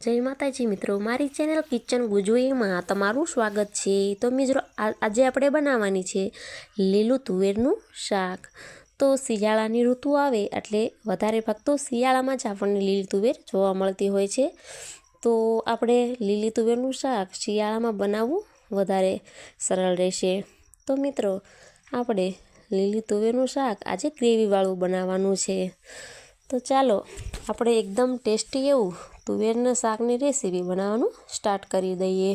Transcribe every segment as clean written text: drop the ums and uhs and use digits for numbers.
जय माताजी मित्रों, मारी चेनल किचन गुजोई में तमारुं स्वागत छे। तो मित्रों आज आपणे बनाववानी छे લીલું તુવેરનું શાક। तो શિયાળાની ઋતુ આવે એટલે વધારે ભાગ તો શિયાળામાં જ આપણને લીલી તુવેર જોવા મળતી હોય છે। તો આપણે લીલી તુવેરનું શાક શિયાળામાં બનાવવું વધારે સરળ રહેશે। તો મિત્રો આપણે લીલી તુવેરનું શાક આજે ગ્રેવીવાળું બનાવવાનું છે। तो ચાલો આપણે એકદમ ટેસ્ટી એવું तुवेरना शाकनी रेसिपी बनाववानुं स्टार्ट करी दईए।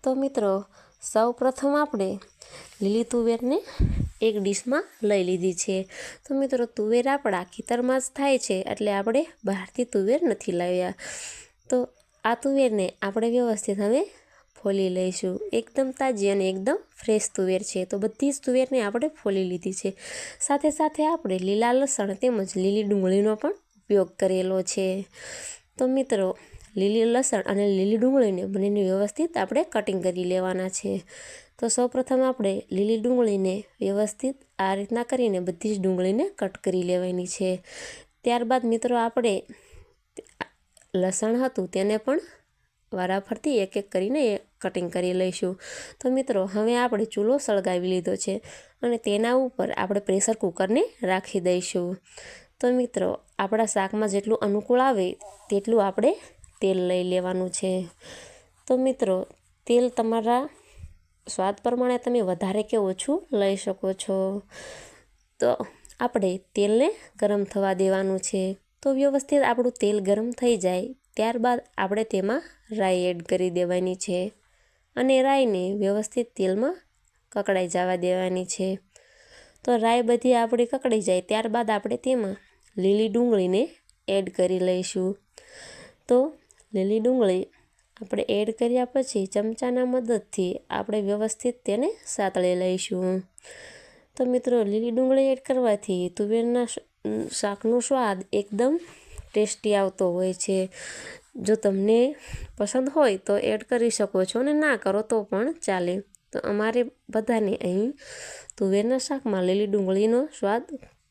तो मित्रों सौ प्रथम आपणे लीली तुवेर ने एक डिश में लई लीधी छे। तो मित्रों तुवेर आपणा खेतरमां ज थाय छे एटले आपणे बहारथी तुवेर नथी लाव्या। तो आ तुवेर ने आपणे व्यवस्थित हवे फोली लईशुं। एकदम ताजी अने एकदम फ्रेश तुवेर छे। तो बधी ज तुवेर ने आपणे फोली लीधी छे। साथे साथे आपणे लीला लसण तेमज लीली डુંગળીનો पण उपयोग करेलो छे। तो मित्रों लीली लसण अने लीली डુંગળી ने बंनेने व्यवस्थित आपणे कटिंग करी लेवाना छे। तो सौ प्रथम आपणे लीली डુંગળી ने व्यवस्थित आ रीतना करीने बधी ज डુંગળીને कट करी लेवानी छे। त्यारबाद मित्रों आपणे लसण हतुं तेने पण वाराफरती एक एक करीने कटिंग करी लईशुं। तो मित्रों हवे आपणे चूलो सळगावी लीधो छे अने तेना उपर आपणे प्रेशर कुकरने राखी दईशुं। तो मित्रों आपणा शाकमां जेटલું अनुकूल आवे तेटલું आपणे तेल लई लेवानुं छे। तो मित्रों तेल तमारा स्वाद प्रमाणे तमे वधारे के ओछुं लई शको छो। तो आपणे तेलने गरम थवा देवानुं छे। तो व्यवस्थित आपणुं तेल गरम थई जाय त्यारबाद आपणे तेमां राई एड करी देवानी छे अने राईने व्यवस्थित तेलमां ककड़ाई जवा देवानी छे। तो राई बधी आपणी ककड़ी जाए त्यारबाद आपणे तेमां लीली डુંગળીને एड करी लईशुं। तो लीली डુંગળી આપણે એડ કર્યા પછી ચમચાના મદદથી આપણે વ્યવસ્થિત તેને સાતળી લઈશું। તો મિત્રો લીલી ડુંગળી એડ કરવાથી તુવેરના શાકનો સ્વાદ એકદમ ટેસ્ટી આવતો હોય છે। જો તમને પસંદ હોય તો એડ કરી શકો છો અને ના કરો તો પણ ચાલે। તો અમારે બધાને અહીં તુવેરના શાકમાં લીલી ડુંગળીનો સ્વાદ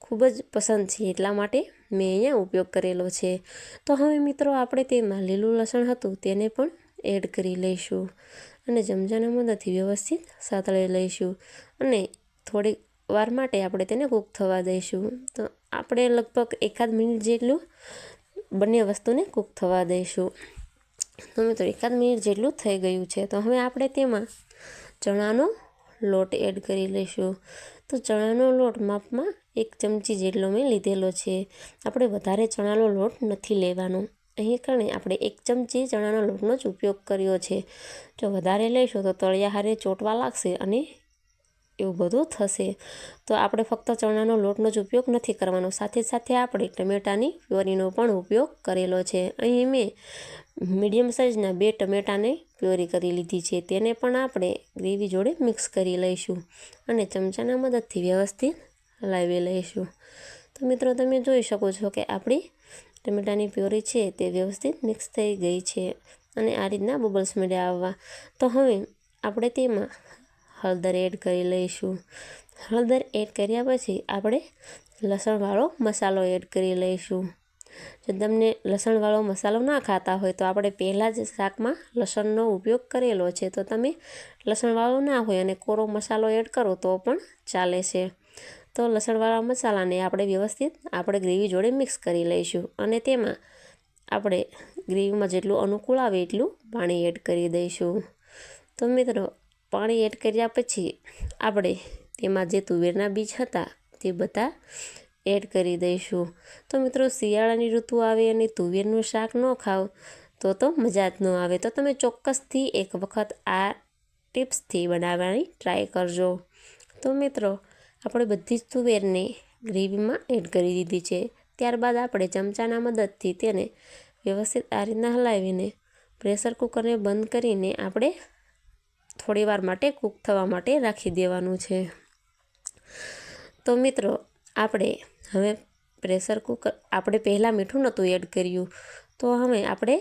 खूब ज पसंद है एटला माटे मैं अहींया उपयोग करेलो छे। तो हवे मित्रों आपणे तेमां लीलुं लसण हतुं तेने पण एड करी लईशुं अने चमचाना मददथी व्यवस्थित सातળી लईशुं अने थोड़ी वार माटे आपणे तेने कूक थवा दईशुं। तो आपणे लगभग एकाद मिनिट जेटलुं बंने वस्तुने कूक थवा दईशुं। तो मित्रों एकाद मिनिट जेटलुं थई गयुं छे। तो हवे आपणे तेमां चणानो लोट एड करी लईशुं। तो चणानो लोट मापमां 1 चमची जेटलो मैं लीधेलो छे। आपणे वधारे चणानो लोट नथी लेवानो। अहीं कणे आपणे 1 चमची चणाना लोटनो ज उपयोग कर्यो छे। जो वधारे लईशो तो तळिया हारे चोटवा लागशे अने एवुं बधुं थशे। तो आपणे फक्त चणानो लोटनो ज उपयोग नथी करवानो। साथे साथे आपणे टमेटानी प्योरीनो पण उपयोग करेलो छे। अहीं मैं मीडियम साइजना 2 टमेटाने प्योरी करी लीधी छे। तेने पण आपणे ग्रेवी जोड़े मिक्स करी लईशुं अने चमचाना मददथी व्यवस्थित हलावी लईशुं। तो मित्रों तमे जोई शको छो के आपणी टमेटानी प्योरी छे ते व्यवस्थित मिक्स थई गई छे अने आ रीतना बबल्स मळ्या आववा। तो हवे आपणे तेमां हळदर एड करी लईशुं। हळदर एड कर्या पछी आपणे लसणवाळो मसालो एड करी लईशुं। जो तमने लसणवाळो मसालो ना खाता होय तो आपणे पहेला ज शाकमां लसणनो उपयोग करेलो छे। तो तमे लसणवाळो ना होय अने कोरो मसालो एड करो तो पण चाले छे। तो लसणवाळा मसालाने आपणे व्यवस्थित आपणे ग्रेवी जोड़े मिक्स करी लईशुं अने तेमां आपणे ग्रेवीमां जेटલું अनुकूल आवे એટલું पाणी एड करी दईशुं। तो मित्रों पाणी एड कर्या पछी आपणे तेमां जे तुवेરના बीज हता ते बधा एड करी दईशुं। तो मित्रों शियाळानी ऋतु आवे अने तुवेरनुं शाक न खाव तो मजा ज न आवे। तो तमे चोक्कसथी एक वखत आ टिप्सथी बनाववानी ट्राय करजो। तो मित्रों આપણે બધી જ તુવેરને ગ્રેવીમાં એડ કરી દીધી છે। ત્યારબાદ આપણે ચમચાના મદદથી તેને વ્યવસ્થિત આ રીતના હલાવીને પ્રેશર કુકરને બંધ કરીને આપણે થોડીવાર માટે કૂક થવા માટે રાખી દેવાનું છે। તો મિત્રો આપણે હવે પ્રેશર કુકર આપણે પહેલાં મીઠું નહોતું એડ કર્યું તો હવે આપણે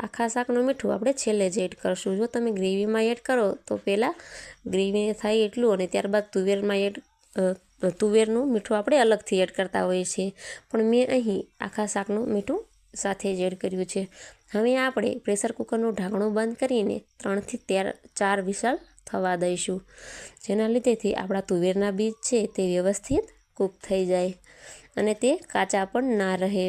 આખા શાકનું મીઠું આપણે છેલ્લે જ એડ કરશું। જો તમે ગ્રેવીમાં એડ કરો તો પહેલાં ગ્રેવી થાય એટલું અને ત્યારબાદ તુવેરમાં એડ तुवेरનું મીઠું આપણે અલગથી એડ કરતા હોઈએ છીએ, પણ મેં અહીં આખા શાકનું મીઠું સાથે જ એડ કર્યું છે. હવે આપણે પ્રેશર કુકરનું ઢાંકણું બંધ કરીને 3 થી 4 વિસલ થવા દઈશું, જેના લીધેથી આપણા તુવેરના બીજ છે તે વ્યવસ્થિત કૂક થઈ જાય અને તે કાચા પણ ના રહે.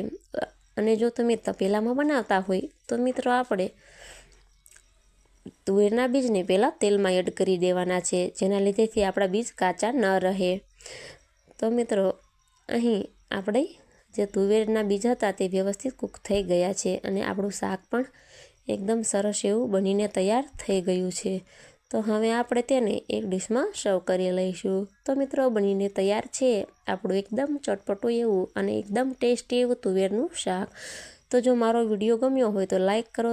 અને જો તમે તપેલામાં બનાવતા હોય તો મિત્રો આપણે તુવેરના બીજને પહેલાં તેલમાં એડ કરી દેવાના છે, જેના લીધેથી આપણા બીજ કાચા ન રહે. તો મિત્રો અહીં આપણે જે તુવેરના બીજ હતા તે વ્યવસ્થિત કૂક થઈ ગયા છે અને આપણું શાક પણ એકદમ સરસ એવું બનીને તૈયાર થઈ ગયું છે. તો હવે આપણે તેને એક ડીશમાં સર્વ કરી લઈશું. તો મિત્રો બનીને તૈયાર છે આપણું એકદમ ચટપટું એવું અને એકદમ ટેસ્ટી એવું તુવેરનું શાક. તો જો મારો વિડીયો ગમ્યો હોય તો લાઈક કરો.